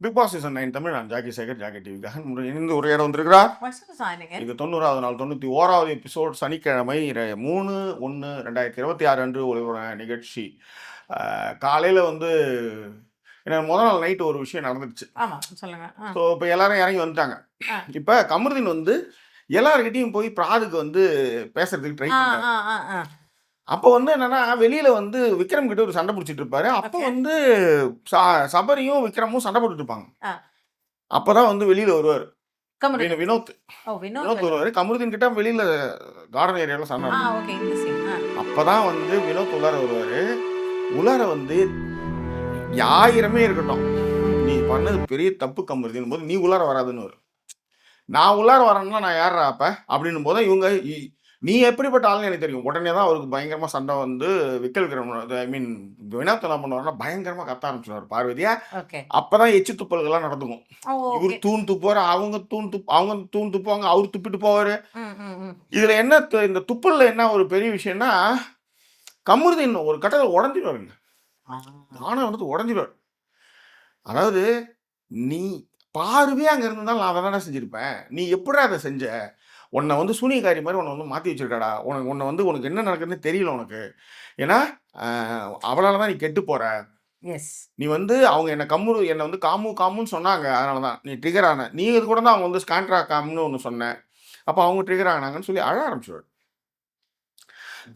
Big Boss season 9 Tamil. நான் Jackie Sekar, Jackie டிவிக்காக இணைந்து ஒரு இடம் வந்திருக்கிறார். இது 90வது நாள் 91வது எபிசோட் சனிக்கிழமை 3/1/2026 அன்று ஒளிபர நிகழ்ச்சி. காலையில் வந்து எனக்கு முதல் நாள் நைட்டு ஒரு விஷயம் நடந்துடுச்சு. ஸோ இப்போ எல்லாரும் இறங்கி வந்துட்டாங்க. இப்போ கமருதீன் வந்து எல்லாருக்கிட்டையும் போய் பிராதுக்கு வந்து பேசுறதுக்கு ட்ரை பண்ணாங்க. அப்போ வந்து என்னன்னா வெளியில வந்து விக்ரம் கிட்ட ஒரு சண்டை பிடிச்சிட்டு இருப்பாரு. அப்போ வந்து சபரியும் விக்ரமும் சண்டை போட்டுட்டு இருப்பாங்க. அப்பதான் வந்து வெளியில வருவாரு வினோத் வருவாரு. கமருதீன் கிட்ட வெளியில கார்டன் ஏரியால சண்டை. அப்பதான் வந்து வினோத் உள்ளார வருவாரு. உள்ளார வந்து 1000 இருக்கட்டும், நீ பண்ணது பெரிய தப்பு கமருதீன் போது நீ உள்ளார வராதுன்னு வரும். நான் உள்ளார வரேன்னா நான் யாரா அப்ப அப்படின்னும் போது இவங்க நீ எப்படிப்பட்ட ஆளுன்னு எனக்கு தெரியும். உடனே தான் அவருக்கு பயங்கரமா சண்டை வந்து விக்ரம் வினோத் என்ன பண்ணுவாருன்னா பயங்கரமா கத்த ஆரம்பிச்சுடுவார் பார்வதியா. அப்பதான் எச்சு துப்பல்கள்லாம் நடந்துக்கும். இவர் தூண் துப்புவாரு, அவங்க தூண் துப்புவாங்க, அவர் துப்பிட்டு போவாரு. இதுல என்ன இந்த துப்பல்ல என்ன ஒரு பெரிய விஷயம்னா கமருதீன் ஒரு கட்டத்தில் உடஞ்சிடுவாருங்க. நானும் வந்து உடஞ்சிடுவார். அதாவது நீ பார்வையே அங்க இருந்தாலும் நான் அதை தானே செஞ்சிருப்பேன், நீ எப்படி அதை செஞ்ச? உன்னை வந்து சூனியக்காரி மாதிரி உன்னை வந்து மாற்றி வச்சிருக்காடா. உன்னை வந்து உனக்கு என்ன நடக்குதுன்னு தெரியல உனக்கு. ஏன்னா அவளால தான் நீ கெட்டு போற. நீ வந்து அவங்க என்னை வந்து காமுன்னு சொன்னாங்க, அதனால தான் நீ ட்ரிகர் ஆன. நீ இது கூட தான் அவங்க வந்து ஸ்கான்ட்ரா காம்னு ஒன்று சொன்னேன். அப்போ அவங்க ட்ரிகர் ஆனாங்கன்னு சொல்லி அழ ஆரம்பிச்சுடுவார்.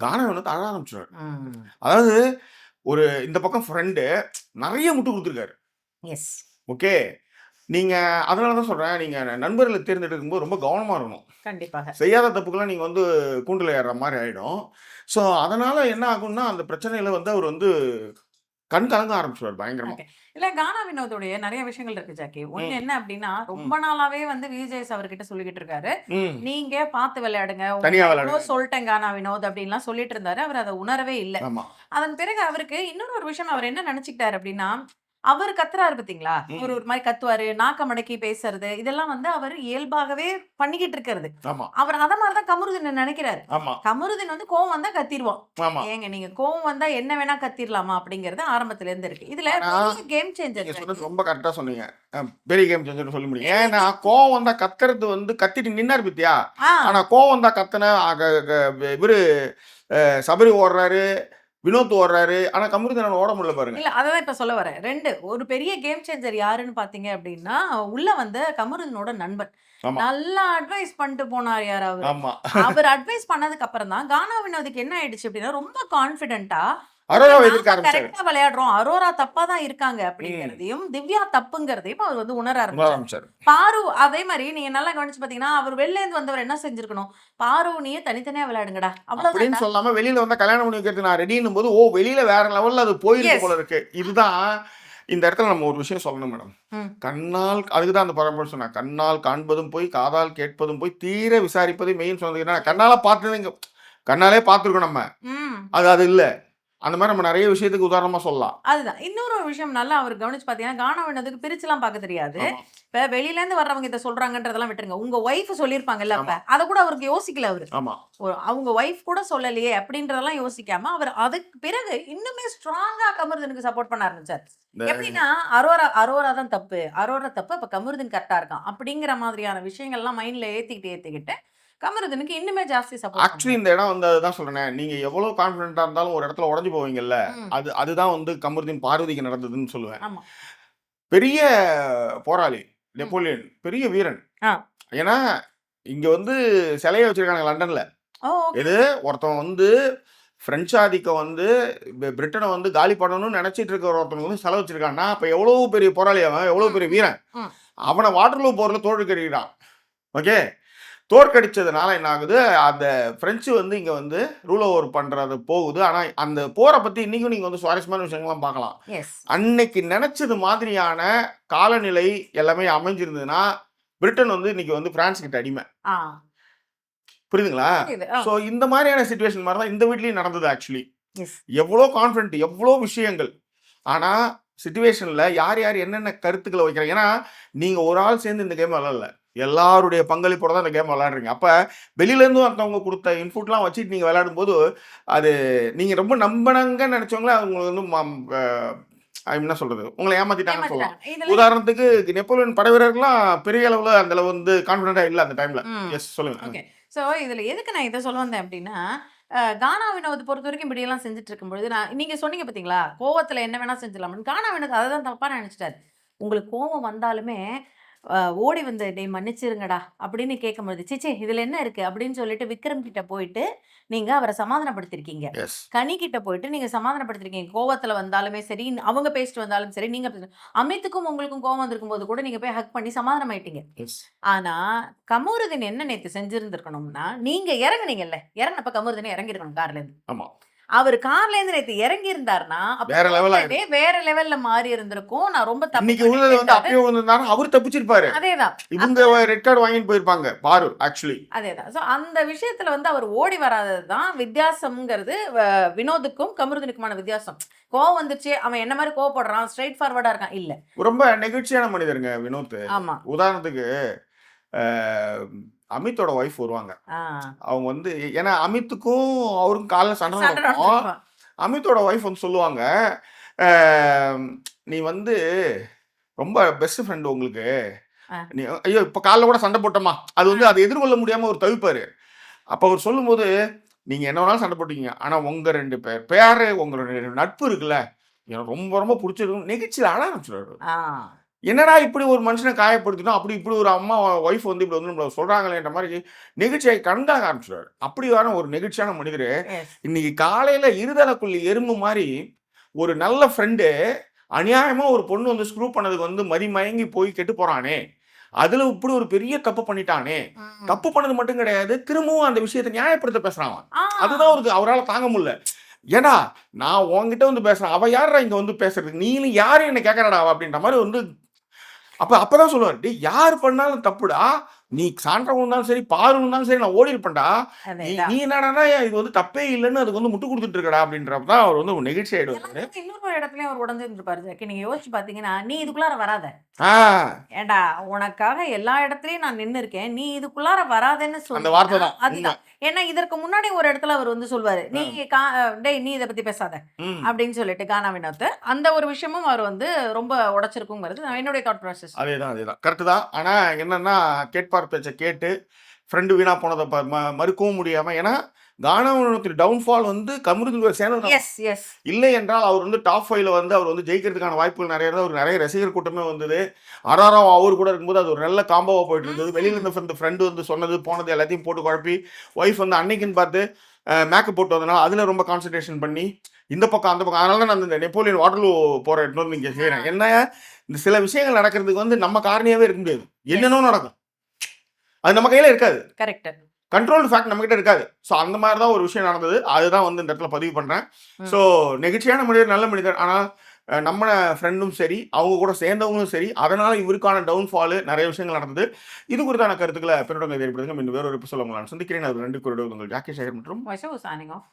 கானம் வந்து அழ ஆரம்பிச்சுடுவார். அதாவது ஒரு இந்த பக்கம் ஃப்ரெண்டு நிறைய முட்டு கொடுத்துருக்காரு. ஓகே, நீங்கள் அதனால தான் சொல்கிறேன், நீங்கள் நண்பர்களை தேர்ந்தெடுக்கும் போது ரொம்ப கவனமாக இருக்கணும். கண்டிப்பாக செய்யாத தப்புக்கெல்லாம் நீங்கள் வந்து கூண்டில் ஏறுற மாதிரி ஆகிடும். ஸோ அதனால் என்ன ஆகும்னா அந்த பிரச்சனையில் வந்து அவர் வந்து கண் கலங்க ஆரம்பிச்சுவார் பயங்கரமாக. இல்ல கானா வினோதோடைய நிறைய விஷயங்கள் இருக்கு ஜாக்கி. ஒண்ணு என்ன அப்படின்னா ரொம்ப நாளாவே வந்து விஜய் அவர்கிட்ட சொல்லிக்கிட்டு இருக்காரு, நீங்க பார்த்து விளையாடுங்க, தனியா விளையாடுங்க சொல்லிட்டேன் கானா வினோத் அப்படின்லாம் சொல்லிட்டு இருந்தாரு. அவர் அதை உணரவே இல்லை. அதன் பிறகு அவருக்கு இன்னொரு ஒரு விஷயம் அவர் என்ன நினைச்சுக்கிட்டாரு அப்படின்னா, அவர் கத்துறாரு பாத்தீங்களா, ஒரு மாதிரி கத்துவாரு, நாக்க மடக்கி பேசுறது, இதெல்லாம் வந்து அவர் இயல்பாகவே பண்ணிக்கிட்டு இருக்கிறது. அவர் அத மாதிரிதான் கமருதீன் நினைக்கிறாரு. கமருதீன் வந்து கோவம் வந்தா கத்திடுவான். ஏங்க நீங்க கோவம் வந்தா என்ன வேணா கத்திரலாமா அப்படிங்கறது ஆரம்பத்துல இருந்து இருக்கு. இதுல கேம் சேஞ்சர் ரொம்ப கரெக்டா சொன்னீங்க. பெரிய கேம் சேஞ்சர் சொல்ல முடியும். ஏன்னா கோவம் வந்தா கத்துறது வந்து கத்திட்டு நின்னாரு பத்தியா. ஆனா கோவம் வந்தா கத்துன இவரு சபரி ஓடுறாரு, வினோத் ஓடுறாரு, ஆனா கமருதீன் ஓட முடியல பாருங்க. இல்ல அதான் இப்ப சொல்ல வரேன். ஒரு பெரிய கேம் சேஞ்சர் யாருன்னு பாத்தீங்க அப்படின்னா உள்ள வந்து கமருதீனோட நண்பன் நல்லா அட்வைஸ் பண்ணிட்டு போனார். அவர் அட்வைஸ் பண்ணதுக்கு அப்புறம் தான் கானா வினோதுக்கு என்ன ஆயிடுச்சு அப்படின்னா ரொம்ப கான்பிடென்ட்டா விளையாடுறோம், அரோரா தப்பா தான் இருக்காங்க அப்படிங்கறதையும் திவ்யா தப்புங்கிறதையும் அவர் வந்து உணர ஆரம்பிச்சாரு. பாரு அதே மாதிரி நீங்க நல்லா கவனிச்சு பாத்தீங்கன்னா அவர் வெளில இருந்து வந்தவர் என்ன செஞ்சிருக்கணும், பாரு நீயே தனித்தனியா விளையாடுங்கடா அப்படின்னு சொல்லாம வெளியில வந்தா கல்யாணம் பண்ணி வைக்கிறது நான் ரெடின்னும் போது வெளியில வேற லெவல்ல அது போயிருக்கு போல இருக்கு. இதுதான் இந்த இடத்துல நம்ம ஒரு விஷயம் சொல்லணும் மேடம். கண்ணால் அதுக்குதான் அந்த பரம்பரை சொன்னா, கண்ணால் காண்பதும் போய் காதால் கேட்பதும் போய் தீர விசாரிப்பது மெயின் சொன்னது. கண்ணால பார்த்தது கண்ணாலே பார்த்துருக்கோம் நம்ம, அது இல்ல. அந்த மாதிரி நம்ம நிறைய விஷயத்துக்கு உதாரணமா சொல்லலாம். அதுதான் இன்னொரு விஷயம் நல்லா அவர் கவனிச்சு பாத்தீங்கன்னா கானா வினோதுக்கு பிரிச்சுலாம் பார்க்க தெரியாது. இப்ப வெளியில இருந்து வர்றவங்க இதை சொல்றாங்கன்றதெல்லாம் விட்டுருங்க, உங்க ஒய்ஃப் சொல்லியிருப்பாங்கல்ல, அப்ப அதை கூட அவருக்கு யோசிக்கல. அவரு அவங்க ஒய்ஃப் கூட சொல்லலையே அப்படின்றதெல்லாம் யோசிக்காம அவர் அதுக்கு பிறகு இன்னுமே ஸ்ட்ராங்கா கமருதீனுக்கு சப்போர்ட் பண்ண ஆரம்பிச்சார். எப்படின்னா அரோரா தான் தப்பு, அரோரா தப்பு, அப்ப கமருதீன் கரெக்டா இருக்கான் அப்படிங்கிற மாதிரியான விஷயங்கள்லாம் மைண்ட்ல ஏத்திக்கிட்டு கமருதீனுக்கு இன்னுமே ஜாஸ்தி சப்போர்ட். ஆக்சுவலி இந்த இடம் வந்து அதுதான் சொல்றேன், நீங்க எவ்வளவு கான்ஃபிடென்ட்டா இருந்தாலும் ஒரு இடத்துல உடஞ்சு போவீங்கல்ல, அதுதான் வந்து கமருதீன் பார்வதிக்கு நடந்ததுன்னு சொல்லுவேன். பெரிய போராளி நெப்போலியன், பெரிய வீரன். ஏன்னா இங்க வந்து சிலையை வச்சிருக்காங்க லண்டன்ல. இது ஒருத்தன் வந்து பிரெஞ்சு ஆதிக்கம் வந்து பிரிட்டனை வந்து காலி பண்ணணும்னு நினைச்சிட்டு இருக்க ஒருத்தவங்க வந்து சிலை வச்சிருக்கான்னா அப்ப எவ்வளவு பெரிய போராளி, அவன் எவ்வளவு பெரிய வீரன். அவனை வாட்டர்லூ போர்ல தோற்கடிக்கிறான். ஓகே, தோற்கடிச்சதுனால என்ன ஆகுது, அந்த பிரெஞ்சு வந்து இங்க வந்து ரூல் ஓவர் பண்றது போகுது. ஆனா அந்த போரை பத்தி இன்னைக்கும் நீங்க வந்து சுவாரஸ்யமான விஷயங்கள்லாம் பார்க்கலாம். அன்னைக்கு நினைச்சது மாதிரியான காலநிலை எல்லாமே அமைஞ்சிருந்ததுன்னா பிரிட்டன் வந்து இன்னைக்கு வந்து பிரான்ஸ் கிட்ட அடிமை. புரியுதுங்களா? ஸோ இந்த மாதிரியான சிச்சுவேஷன் மாதிரி தான் இந்த வீட்லயும் நடந்தது. ஆக்சுவலி எவ்வளோ கான்ஃபிடென்ட், எவ்வளோ விஷயங்கள், ஆனா சிச்சுவேஷன்ல யார் யார் என்னென்ன கருத்துக்களை வைக்கிறாங்க. ஏன்னா நீங்க ஒரு ஆள் சேர்ந்து இந்த கேம் விளையாடல, எல்லாருடைய பங்களிப்போட தான் இந்த கேம் விளையாடுறீங்க. அப்போ வெளியிலேருந்து ஒருத்தவங்க கொடுத்த இன்புட்லாம் வச்சுட்டு நீங்கள் விளையாடும் போது அது நீங்கள் ரொம்ப நம்பினங்கன்னு நினச்சவங்களே அவங்க வந்து என்ன சொல்றது, உங்களை ஏமாத்திட்டாங்கன்னு சொல்லலாம். ஏமாத்திட்டாங்க. இதுல உதாரணத்துக்கு நெப்போலியன் படை வீரர்கள்லாம் பெரிய அளவுல அந்த அளவு வந்து கான்ஃபிடென்ட்டா இல்ல அந்த டைம்ல. எஸ் சொல்லுங்க. ஓகே. சோ இதுல எதுக்கு நான் இத சொல்ல வந்தேன் அப்டின்னா, கானா வினோத் பொறுத்தவரைக்கும் இப்படியெல்லாம் செஞ்சுட்டு இருக்கும்பொழுது, நீங்க சொன்னீங்க பார்த்தீங்களா? கோவத்துல என்ன வேணா செஞ்சிடலாம்ன்னு. கானா வினோத் அத தான் தப்பா நெனச்சுட்டாரு. உங்களுக்கு கோவம் வந்தாலுமே, ஓடி வந்து "டேய் மன்னிச்சிருங்கடா" அப்படின்னு கேட்கும்பொழுது, "ச்சீ இதுல என்ன இருக்கு?" அப்படின்னு சொல்லிட்டு விக்ரம் கிட்ட போயிட்டு, நீங்க அவர சமாதானப்படுத்தியிருக்கீங்க. எஸ். கனி கிட்ட போயிட்டு நீங்க சமாதானப்படுத்திருக்கீங்க. கோவத்துல வந்தாலுமே சரி, அவங்க பேசிட்டு வந்தாலும் சரி, நீங்க அமித்துக்கும் உங்களுக்கும் கோவம் வந்திருக்கும்போது கூட நீங்க போய் ஹக் பண்ணி சமாதானம் ஆயிட்டீங்க. எஸ். ஆனா, கமருதீன் என்ன நேத்து செஞ்சிருந்திருக்கணும்னா, நீங்க இறங்குனீங்கல்ல, இறங்குனப்ப கமருதீன் இறங்கியிருக்கணும் கார்லேருந்து. ஆமா. அவரு கார்லேருந்து நேத்து இறங்கி இருந்தாருன்னா, வேற லெவலா வேற லெவல்ல மாறி இருந்திருக்கும். நான் ரொம்ப தப்பு இன்னைக்கு விழுந்தது வந்து பண்ணிட்டேன்டாரு. அப்பயே விழுந்திருந்தாரு, அவரு தப்பிச்சிருப்பாரு. அதேதான். இவங்க ரெட் கார்டு வாங்கிட்டு போயிருப்பாங்க பாரு ஆக்சுவலி. அதேதான். சோ அந்த விஷயத்துல வந்து அவர் ஓடி வராதது தான் வித்தியாசம்ங்கிறது வினோதுக்கும் கமருதீனுக்குமான வித்தியாசம். கோவம் வந்துச்சு, அவன் என்ன மாரி கோவப்படுறான், ஸ்ட்ரெயிட் ஃபார்வர்டா இருக்கான். இல்ல. ரொம்ப நெகிழ்ச்சியான மனிதருங்க வினோத். ஆமா. உதாரணத்துக்கு அமித்தோட ஒய்ஃப் வருவாங்க. ஆ. அவங்க வந்து ஏன்னா அமித்துக்கும் அவருக்கும் காலைல சண்டை சண்டை நடக்கும். நடக்கும். அமித்தோட ஒய்ஃப் வந்து சொல்லுவாங்க, நீ வந்து ரொம்ப பெஸ்ட் ஃப்ரெண்ட் உங்களுக்கு. ஆ. நீ ஐயோ இப்போ காலைல கூட சண்டை போட்டோமா, அது வந்து அதை எதிர்கொள்ள முடியாம அவர் தவிப்பாரு. அப்போ அவர் சொல்லும்போது, நீங்க என்ன வேணாலும் சண்டை போட்டீங்க, ஆனா உங்க 2 பேரு உங்களுடைய நட்பு இருக்குல்ல, எனக்கு ரொம்ப ரொம்ப பிடிச்சிருக்கு. நெகிழ்ச்சியில் அழ ஆரம்பிச்சிடுவாரு. ஆ. என்னடா இப்படி ஒரு மனுஷனை காயப்படுத்தினோம், அப்படி இப்படி ஒரு அம்மா ஒய்ஃப் வந்து இப்படி வந்து நம்மள சொல்றாங்களேன்ற மாதிரி நெகிழ்ச்சியை கண்டாக ஆரம்பிச்சிடுவாரு. அப்படியான ஒரு நெகிழ்ச்சியான மனிதர் எஸ். இன்னைக்கு காலையில இருதலைக்குள்ளி எறும்பு மாதிரி ஒரு நல்ல ஃப்ரெண்டு அநியாயமா ஒரு பொண்ணு வந்து ஸ்க்ரூ பண்ணதுக்கு வந்து மதிமயங்கி போய் கெட்டு போறானே, அதுல இப்படி ஒரு பெரிய தப்பு பண்ணிட்டானே, ம். தப்பு பண்ணது மட்டும் கிடையாது, திரும்பவும் அந்த விஷயத்தை நியாயப்படுத்த பேசுறான் அவன். ஆ. அதுதான் அவருக்கு அவரால தாங்க முடியல. ஏடா நான் உன்கிட்ட வந்து பேசுறேன், அவ யாரா இங்க வந்து பேசுறதுக்கு, நீயும் யாரும் என்ன கேட்கறடா அப்படின்ற மாதிரி வந்து அப்பதான் சொல்லுவாரு, டேய் யார் பண்ணாலும் தப்புடா, நீ சான்றா இருந்தாலும் சரி, பாரு இருந்தாலும் சரி, நான் ஓடி இருப்பேன்டா. நீ அதேதான். நீ என்னடான்னா இது வந்து தப்பே இல்லைன்னு அதுக்கு வந்து முட்டு கொடுத்துட்டு இருக்கடா அப்படின்றப்பதான் அவர் வந்து ஒரு நெகிழ்ச்சி ஆயிடுவாரு. எல்லாத்துக்கும் இன்னொரு இடத்துலயும் அவர் உடைஞ்சிருந்திருப்பாரு ஜாக்கி. நீங்க யோசிச்சு பாத்தீங்கன்னா, நீ இதுக்குள்ளார வராத. ஆ, ஏன்டா உனக்காக எல்லா இடத்துலயும் நான் நின்னு இருக்கேன். நீ இதுக்குள்ளார வராதன்னு அந்த வார்த்தை சொன்னீங்கன்னா, தான் உண்மை. அதுதான். ஏன்னா இதற்கு முன்னாடி ஒரு இடத்துல அவர் வந்து சொல்வாரு. நீ டேய் நீ இத பத்தி பேசாத. ம். அப்படின்னு சொல்லிட்டு கானா வினோத். அந்த ஒரு விஷயமும் அவர் வந்து ரொம்ப உடைச்சிருக்குங்கிறது என்னுடைய தாட் ப்ராசஸ். அதேதான் கரெக்ட் தான். ஆனா என்னன்னா கேட்பார் பேச்சை கேட்டு ஃப்ரெண்டு வீணா போனதை மறுக்கவும் முடியாம, ஏன்னா கானாவினுடைய டவுன்ஃபால் வந்து கமருதீன் சேர்ந்தது எஸ், எஸ். இல்லை என்றால் அவர் வந்து டாப் 5ல வந்து அவர் வந்து ஜெயிக்கிறதுக்கான வாய்ப்புகள் நிறைய இருந்தது. அவர் நிறைய ரசிகர் கூட்டமே வந்தது. ஆர்ஆரா அவர் கூட இருக்கும்போது அது ஒரு நல்ல காம்போவா போயிட்டு இருந்தது. வெளியில இருந்த ஃப்ரெண்டு வந்து சொன்னது போனது எல்லாத்தையும் போட்டு குழப்பி, ஒய்ஃப் வந்து அன்னைக்குன்னு பார்த்து மேக்கப் போட்டு வந்தனால அதில் ரொம்ப கான்சன்ட்ரேஷன் பண்ணி இந்த பக்கம் அந்த பக்கம், அதனால தான் நான் இந்த நெப்போலியன் வாட்டர்லூ போகிற இடத்துல வந்து இங்கே செய்கிறேன். என்ன இந்த சில விஷயங்கள் நடக்கிறதுக்கு வந்து நம்ம காரணியாவே இருக்க முடியாது, என்னென்னோ நடக்கும், அது நம்ம கையில் இருக்காது. கரெக்ட். கண்ட்ரோல் ஃபேக்ட் நம்மகிட்ட இருக்காது. ஸோ அந்த மாதிரி தான் ஒரு விஷயம் நடந்தது. அதுதான் வந்து இந்த இடத்துல பதிவு பண்ணுறேன். ஸோ நெகிழ்ச்சியான மனிதர், நல்ல மனிதர். ஆனால் நம்ம ஃப்ரெண்டும் சரி, அவங்க கூட சேர்ந்தவங்களும் சரி, அதனால் இவருக்கான டவுன்ஃபாலு நிறைய விஷயங்கள் நடந்தது. இது குறித்தான கருத்துக்களை பின்னோட்டங்கள் ஏற்படுத்துங்க. இன்னும் வேறொரு எபிசோட உங்களை நான் சந்திக்கிறேன். அது 2 குரல் உங்கள் ஜாக்கி சேகர் மற்றும் வாய்ஸ் ஆஃப் சைனிங் ஆஃப்.